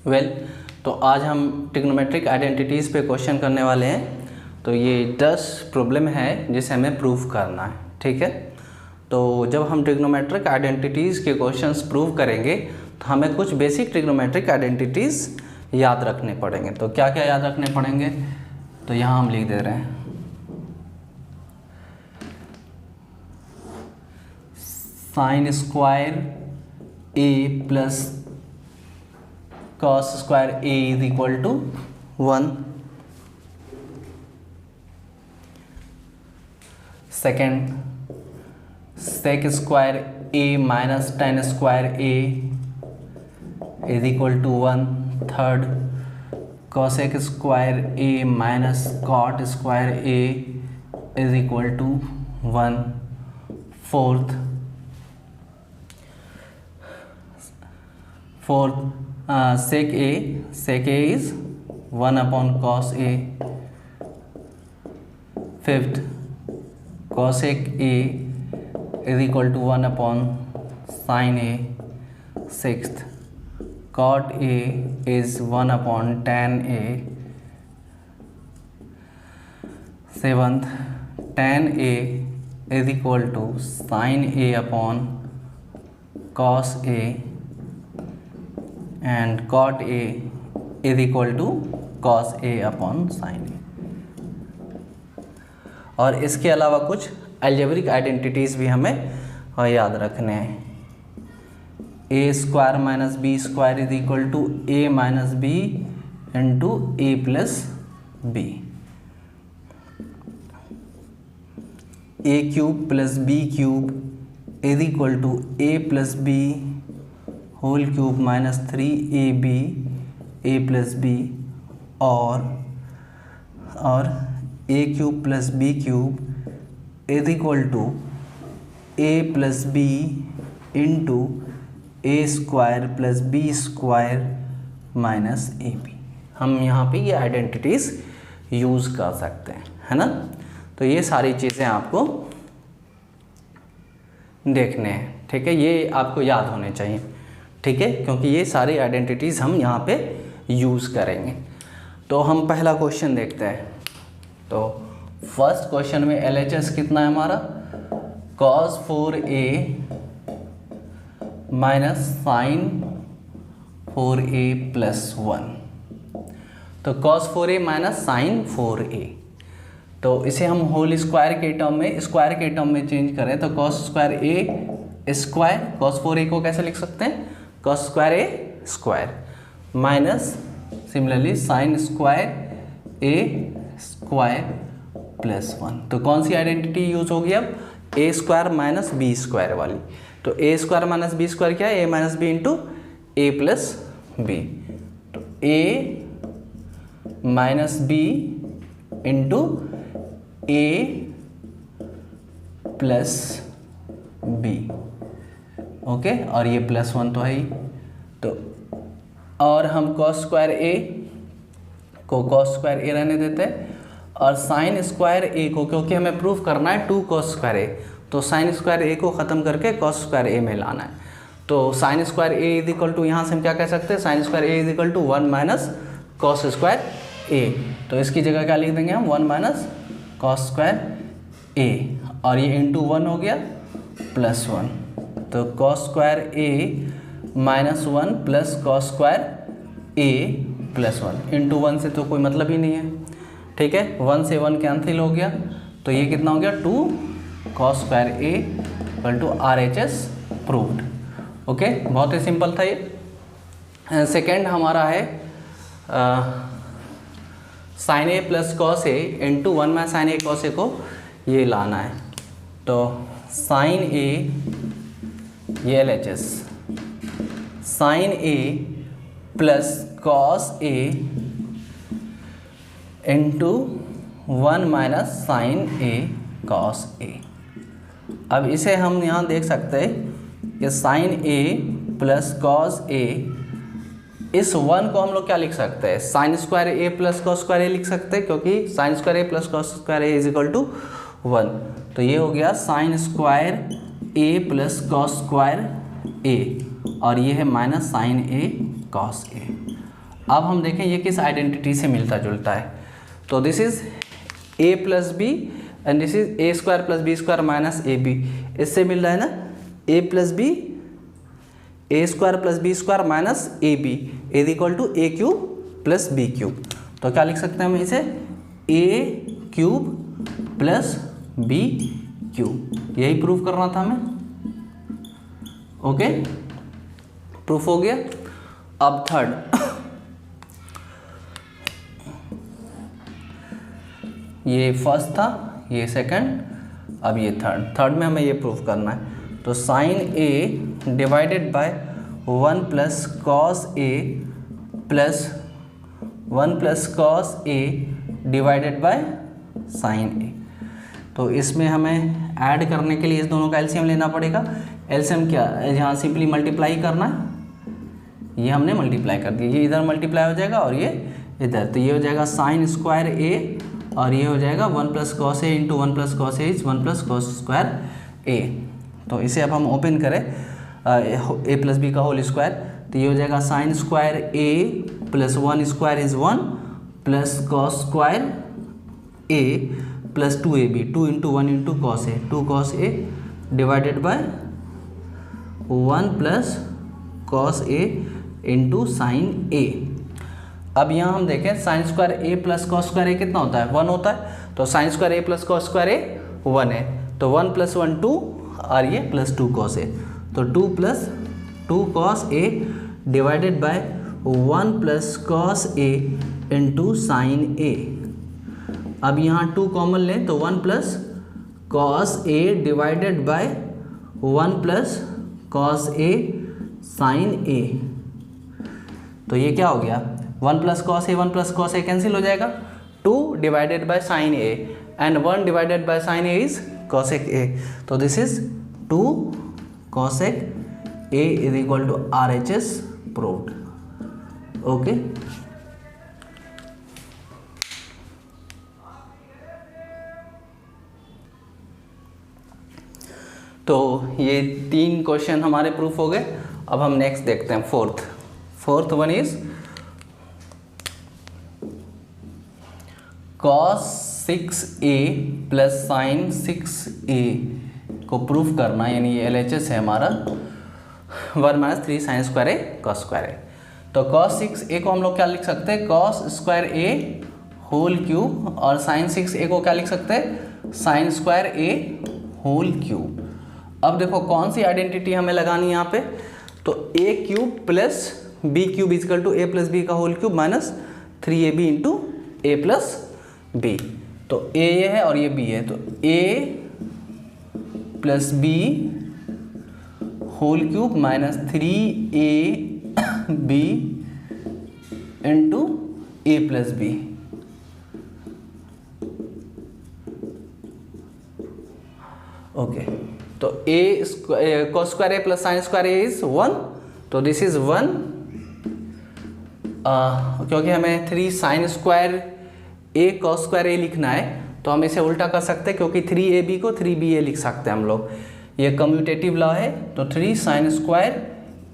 तो आज हम ट्रिग्नोमेट्रिक आइडेंटिटीज़ पे क्वेश्चन करने वाले हैं। तो ये 10 प्रॉब्लम है जिसे हमें प्रूव करना है, ठीक है। तो जब हम ट्रिग्नोमेट्रिक आइडेंटिटीज़ के क्वेश्चंस प्रूव करेंगे तो हमें कुछ बेसिक ट्रिग्नोमेट्रिक आइडेंटिटीज़ याद रखने पड़ेंगे। तो क्या क्या याद रखने पड़ेंगे, तो यहाँ हम लिख दे रहे हैं। Sine square A plus cos square A is equal to 1। Second, sec square A minus tan square A is equal to 1। Third, cosec square A minus cot square A is equal to 1। Fourth, sec a is 1 upon cos a। Fifth, cosec a is equal to 1 upon sin a। Sixth, cot a is 1 upon tan a। Seventh, tan a is equal to sin a upon cos a and cot a is equal to cos a upon sin a। और इसके अलावा कुछ algebraic identities भी हमें याद रखने हैं। A square minus B square is equal to A minus B into A plus B. A cube plus B cube is equal to A plus B whole cube minus 3ab A plus B. और A cube plus B cube is equal to A plus B into A square plus B square minus A B. हम यहाँ पे ये identities use कर सकते हैं, है ना। तो ये सारी चीज़ें आपको देखने हैं, ठीक है। ये आपको याद होने चाहिए, ठीक है, क्योंकि ये सारी आइडेंटिटीज़ हम यहाँ पे यूज़ करेंगे। तो हम पहला क्वेश्चन देखते हैं। तो फर्स्ट क्वेश्चन में LHS कितना है हमारा, cos 4a minus sign 4a plus 1। तो cos 4a minus sign 4a, तो इसे हम होल स्क्वायर के टर्म में चेंज करें तो cos square a square, cos 4a को कैसे लिख सकते हैं, cos square A square minus similarly sine square A square plus 1। तो कौन सी आइडेंटिटी यूज होगी अब, A square minus B square वाली। तो A square minus B square क्या है, A minus B into A plus B. तो A minus B into A plus B, okay. और ये प्लस 1 तो है ही। तो और हम cos स्क्वायर ए को cos स्क्वायर ए रहने देते हैं और साइन स्क्वायर ए को, क्योंकि हमें प्रूफ करना है 2 cos स्क्वायर ए, तो साइन स्क्वायर ए को ख़त्म करके cos स्क्वायर ए में लाना है। तो sine square A is equal to, यहाँ से हम क्या कह सकते हैं, sine square A is equal to 1 minus cos square A. तो इसकी जगह क्या लिख देंगे हम, 1 माइनस कॉस स्क्वायर ए, और ये इंटू 1 हो गया प्लस 1। तो cos square A minus 1 plus cos square A plus 1 into 1 से तो कोई मतलब ही नहीं है, ठीक है। 1 से 1 कैंसिल हो गया, तो ये कितना हो गया, 2 cos square A equal to RHS proved, okay. बहुत ही सिंपल था ये। सेकेंड हमारा है sine A plus cos A into 1 में साइन ए कॉस ए को ये लाना है। तो साइन ए, ये LHS sine A plus cos A into 1 minus sine A cos A. अब इसे हम यहाँ देख सकते हैं कि sine A plus cos A, इस 1 को हम लोग क्या लिख सकते हैं, sine square A plus cos square A लिख सकते हैं, क्योंकि sine square A plus cos square A is equal to 1। तो ये हो गया sine square A plus cos square A, और ये है minus sine A cos A. अब हम देखें ये किस आइडेंटिटी से मिलता जुलता है। तो this is a plus B and this is a square plus B square minus A B. इससे मिल रहा है ना a plus B A square plus B square minus A B is equal to A cube plus B cube. तो क्या लिख सकते हैं हम इसे A cube plus B cube. यही प्रूफ करना था हमें। ओके, प्रूफ हो गया। अब थर्ड, ये फर्स्ट था, ये सेकंड, अब ये थर्ड। थर्ड में हमें ये प्रूफ करना है। तो sine A divided by 1 plus cos A plus 1 plus cos A divided by sine A. तो इसमें हमें ऐड करने के लिए इस दोनों का एलसीएम लेना पड़ेगा। एलसीएम क्या, यहाँ सिंपली मल्टीप्लाई करना है। ये हमने मल्टीप्लाई कर दिया, ये इधर मल्टीप्लाई हो जाएगा और ये इधर। तो ये हो जाएगा साइन स्क्वायर ए और ये हो जाएगा 1 plus cos A into 1 plus cos A is 1 plus cos square A. तो इसे अब हम ओपन करें ए प्लस बी का होल स्क्वायर। तो ये हो जाएगा sine square A plus 1 square is 1 plus cos square A plus 2ab, 2 into 1 into cos A, 2 cos A divided by 1 plus cos A into sine A. अब यहाँ हम देखें sign square A plus cos square ए कितना होता है, 1 होता है। तो sine square A plus cos square A 1 है। तो 1 प्लस 1 2 और ये प्लस 2 कॉस ए। तो 2 plus 2 cos A divided by 1 plus cos A into sine A. अब यहाँ 2 कॉमन लें तो 1 plus cos A divided by 1 plus cos A sine A. तो ये क्या हो गया, 1 plus cos A 1 plus cos A cancel हो जाएगा। 2 divided by sine A and 1 divided by sine A is cosec A. तो this is 2 cosec A is equal to RHS proved. Okay, तो ये 3 क्वेश्चन हमारे प्रूफ हो गए। अब हम नेक्स्ट देखते हैं fourth one is cos 6a plus sign 6a को प्रूफ करना, यानी ये LHS है हमारा 1 minus 3 sine square A cos square A. तो cos 6a को हम लोग क्या लिख सकते हैं, कॉस स्क्वायर ए होल क्यूब, और साइन 6a को क्या लिख सकते हैं, साइन स्क्वायर ए होल क्यूब। अब देखो कौन सी आइडेंटिटी हमें लगानी है यहाँ पे। तो a cube plus b cube is equal to a plus B का whole cube minus 3ab into A plus B. तो a ये है और ये b है। तो a plus B whole cube minus 3ab into A plus B. Okay, तो a cos square A plus sine square A is 1। तो this is 1 क्योंकि हमें 3 sine square A cos square A लिखना है तो हम इसे उल्टा कर सकते हैं, क्योंकि 3ab को 3ba लिख सकते हैं हम लोग। ये कम्यूटेटिव लॉ है। तो 3 sine square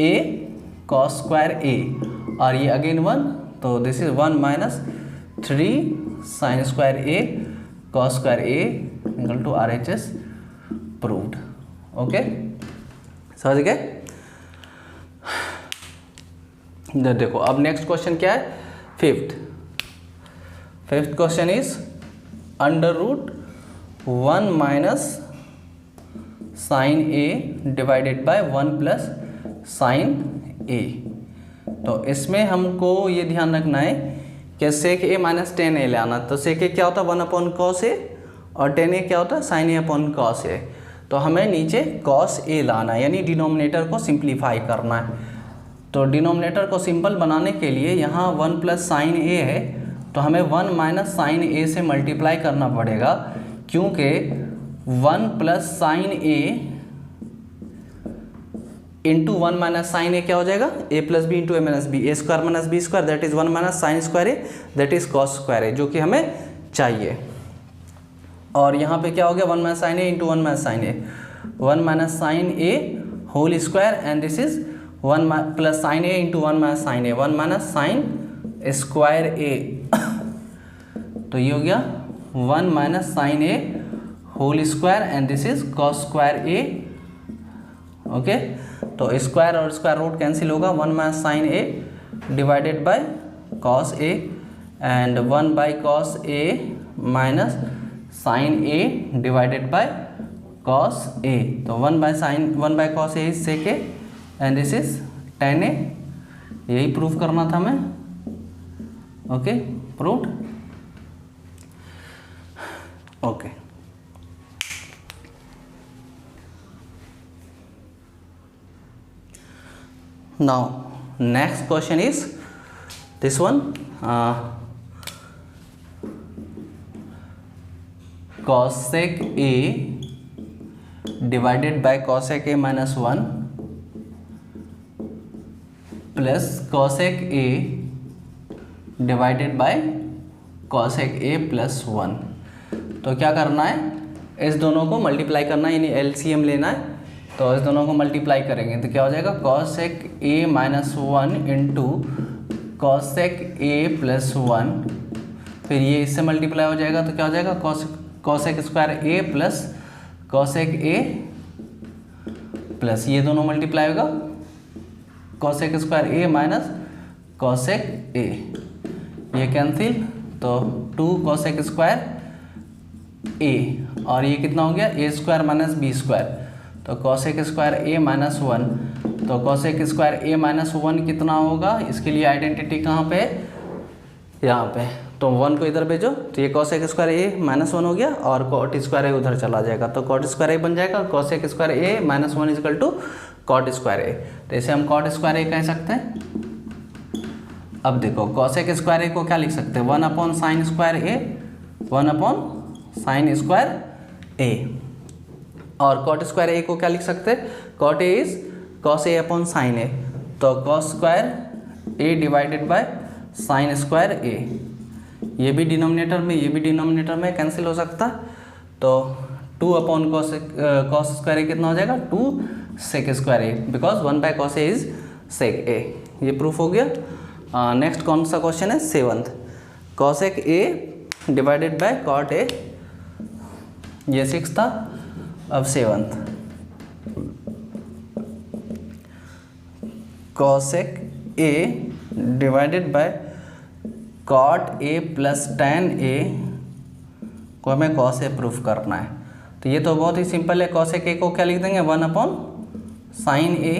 A cos square A और ये अगेन 1। तो this is 1 minus 3 sine square A cos square A equal to RHS proved. Okay, समझ गए। देखो अब नेक्स्ट क्वेश्चन क्या है, fifth question is under root 1 minus sine A divided by 1 plus sine A. तो इसमें हमको ये ध्यान रखना है कि सेक ए माइनस टेन ए ले आना। तो सेक ए क्या होता है 1 अपॉन कॉस ए और टेन ए क्या होता है sine A upon cos A. तो हमें नीचे कॉस ए लाना है, यानी डिनोमिनेटर को सिंप्लीफाई करना है। तो डिनोमिनेटर को सिंपल बनाने के लिए यहाँ 1 प्लस साइन ए है, तो हमें 1 माइनस साइन ए से मल्टीप्लाई करना पड़ेगा, क्योंकि 1 plus sine A into 1 minus sine A क्या हो जाएगा, A plus B into A minus B, A square minus B square that is 1 minus sine square A that is cos square A, जो कि हमें चाहिए। और यहाँ पे क्या हो गया 1 minus sine A into 1 minus sine A, 1 minus sine A whole square and this is 1 plus sine A into 1 minus sine A, 1 minus sine square A, तो ये हो गया 1 minus sine A whole square and this is cos square A. Okay, तो square और square root cancel होगा, 1 minus sine A divided by cos A and 1 by cos A minus sine A divided by cos A. तो 1 by cos A is sec A and this is tan A. यही proof करना था हमें। Okay, proved. Okay, now next question is this one, cosec a divided by cosec a minus 1 plus cosec a divided bye cosec a plus 1। तो क्या करना है, इस दोनों को मल्टीप्लाई करना है, यानी एलसीएम लेना है। तो इस दोनों को मल्टीप्लाई करेंगे तो क्या हो जाएगा, cosec a minus 1 into cosec a plus 1, फिर ये इससे मल्टीप्लाई हो जाएगा तो क्या हो जाएगा, cosec square a plus cosec a plus ये दोनों मल्टीप्लाई होगा cosec square a minus cosec a, ये कैंसिल, तो 2 cosec स्क्वायर a और ये कितना हो गया a square minus b square, तो cosec स्क्वायर a माइनस 1, तो cosec स्क्वायर a माइनस 1 कितना होगा, इसके लिए आइडेंटिटी कहाँ पे, यहाँ पे, तो 1 को इधर भेजो तो ये cosec स्क्वायर a माइनस 1 हो गया और cot स्क्वायर a उधर चला जाएगा, तो cot स्क्वायर a बन जाएगा cosec square a minus 1 equal to cot square a। तो इसे हम cot स्क्वायर a कह सकते हैं। अब देखो cosec स्क्वायर a को क्या लिख सकते हैं, 1 upon sign square a, 1 upon sign square a, और cot स्क्वायर a को क्या लिख सकते हैं, cot a is cos a upon sine a, तो cos square a divided by sign square a, ये भी डिनोमिनेटर में ये भी डिनोमिनेटर में कैंसिल हो सकता, तो 2 अपॉन cos स्क्वायर a कितना हो जाएगा, 2 sec square a, because 1 by cos a is sec a। ये प्रूफ हो गया। नेक्स्ट कौन सा क्वेश्चन है, 7th, cosec a divided bye cot a, ये 6 था। अब 7th, cosec a divided bye cot a plus tan a को हमें cos a प्रूफ करना है। तो ये तो बहुत ही सिंपल है, cosec a को क्या लिख देंगे, 1 upon sine a,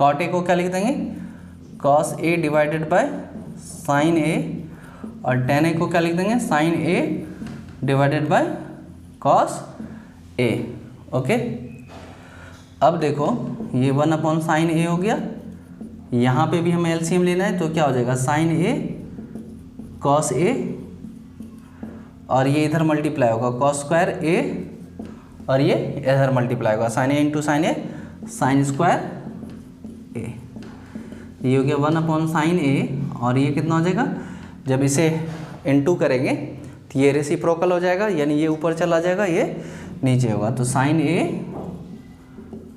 cot a को क्या लिख देंगे, cos a divided by sine a, और tan a को क्या लिख देंगे, sine a divided by cos a। Okay, अब देखो ये 1 अपॉन साइन a हो गया, यहाँ पे भी हमें एलसीएम लेना है, तो क्या हो जाएगा, साइन a cos a, और ये इधर मल्टीप्लाई होगा cos स्क्वायर a, और ये इधर मल्टीप्लाई होगा sine a into sine a, sine square a, ये हो गया 1 अपॉन साइन a, और ये कितना हो जाएगा, जब इसे इंटू करेंगे तो ये रेसिप्रोकल हो जाएगा, यानी ये ऊपर चला जाएगा ये नीचे होगा, तो sine a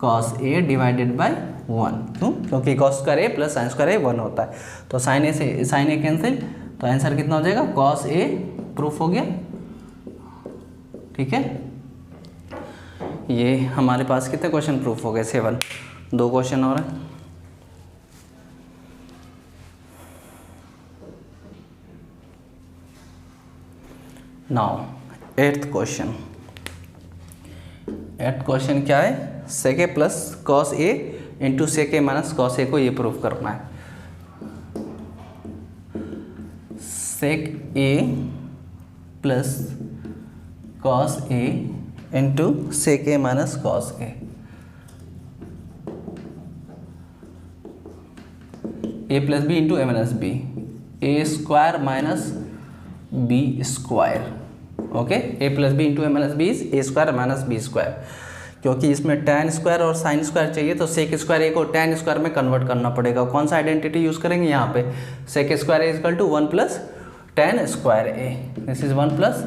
cos a divided by 1, क्यों, क्योंकि cos square a plus sine square a 1 होता है, तो साइन a से साइन a कैंसिल, तो आंसर कितना हो जाएगा, cos a प्रूफ हो गया। ठीक है, ये हमारे पास कितने क्वेश्चन प्रूफ हो गए, 7, 2 क्वेश्चन और है। Now 8th question, 8th question क्या है, sec a plus cos a into sec a minus cos a को ये प्रूफ करना है। sec a plus cos a into sec a minus cos a, a plus B into A minus B, A square minus B square. Okay, A plus B into A minus B is A square minus B square, क्योंकि इसमें tan square और sine square चाहिए, तो sec square A को tan square में convert करना पड़ेगा। कौन सा आइडेंटिटी यूज़ करेंगे यहाँ पे, sec square A equal to 1 plus tan square A, this is 1 plus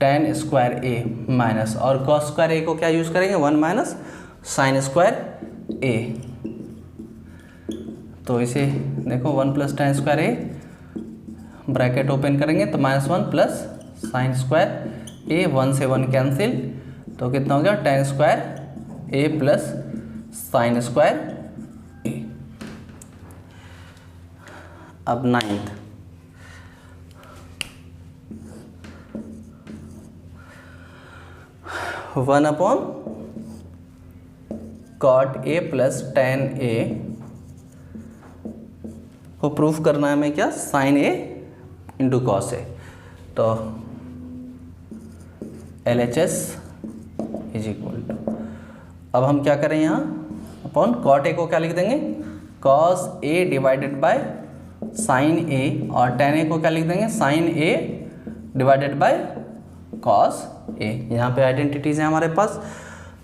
tan square A minus, और cos स्क्वायर ए को क्या यूज़ करेंगे, 1 माइनस साइन स्क्वायर ए, तो इसे देखो 1 plus tan square A bracket open करेंगे तो -1 प्लस साइन स्क्वायर ए, 1 से 1 कैंसिल, तो कितना हो गया tan square A plus sine square A. अब 9th, one upon cot A plus tan A को प्रूफ करना है हमें क्या, sine A into cos A. तो LHS इज इक्वल टू, अब हम क्या करें यहाँ अपॉन कॉट ए को क्या लिख देंगे, cos A divided by sine A, और tan ए को क्या लिख देंगे, sine A divided by cos A. यहाँ पे आइडेंटिटीज हैं हमारे पास,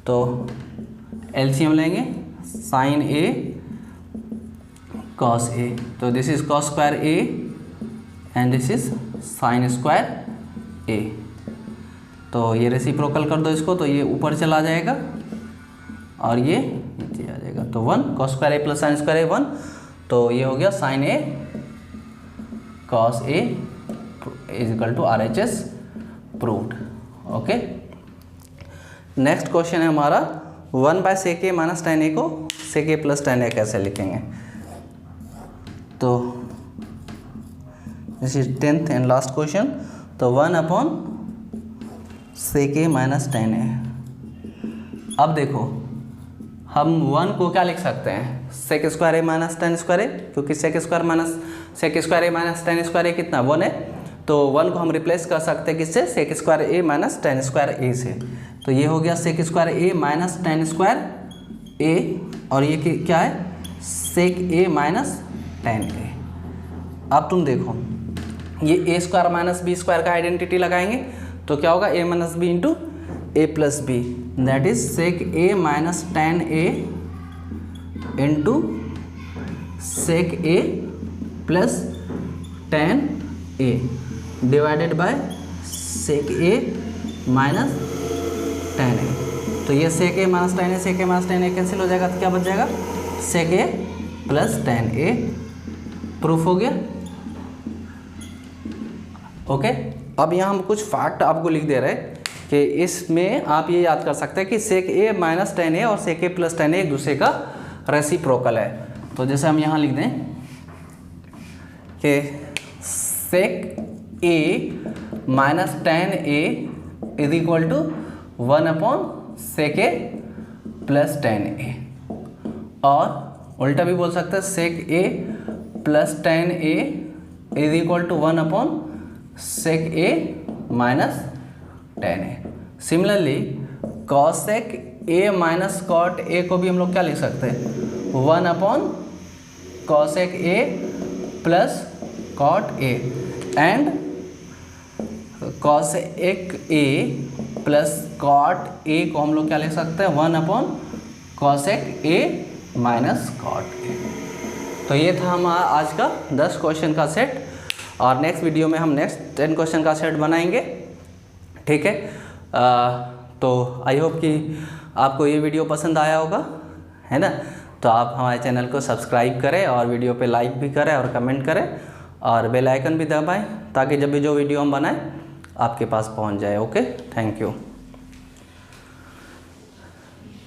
तो LCM लेंगे, साइन ए कॉस ए, तो this is cos square A and this is sine square A. तो ये रेसिप्रोकल कर दो इसको, तो ये ऊपर चला जाएगा और ये नीचे आ जाएगा, तो 1 cos square A plus sine square A 1, तो ये हो गया sine A cos A is equal to RHS proved. Okay, next question है हमारा 1 by sec A minus tan A को sec A plus tan A कैसे लिखेंगे। तो this is 10th and last question. तो 1 upon sec A minus tan A. अब देखो हम 1 को क्या लिख सकते हैं, सेक square A minus tan square ए, क्योंकि सेक square A minus tan square ए कितना 1 है, तो 1 को हम रिप्लेस कर सकते हैं किससे, सेक square A minus tan square ए से। तो ये हो गया सेक square A minus tan square A, और ये क्या है, सेक ए माइनस tan ए। अब तुम देखो ये A square minus B square का आइडेंटिटी लगाएंगे, तो क्या होगा, A minus B into A plus B, that is sec A minus tan A into sec A plus tan A divided by sec A minus tan A. तो ये sec A minus tan A, sec A minus tan A cancel हो जाएगा, तो क्या बच जाएगा, sec A plus tan A. Proof हो गया। ओके, अब यहाँ हम कुछ फैक्ट आपको लिख दे रहे हैं कि इसमें आप ये याद कर सकते हैं कि sec A minus tan A और सेक ए प्लस tan ए एक दूसरे का रेसिप्रोकल है। तो जैसे हम यहाँ लिख दें कि sec A minus tan A is equal to 1 upon sec A plus tan A, और उल्टा भी बोल सकते हैं sec A plus tan A is equal to 1 upon sec A minus tan A. Similarly cosec A minus cot A को भी हम लोग क्या लिख सकते हैं, 1 upon cosec A plus cot A, and cosec A plus cot A को हम लोग क्या लिख सकते हैं, 1 upon cosec A minus cot A. तो ये था हमारा आज का 10 क्वेश्चन का सेट, और नेक्स्ट वीडियो में हम नेक्स्ट 10 क्वेश्चन का सेट बनाएंगे। ठीक है, तो आई होप कि आपको ये वीडियो पसंद आया होगा, है ना। तो आप हमारे चैनल को सब्सक्राइब करें और वीडियो पे लाइक भी करें और कमेंट करें, और बेल आइकन भी दबाएं, ताकि जब भी जो वीडियो हम बनाएं आपके पास पहुंच जाए। Okay, thank you.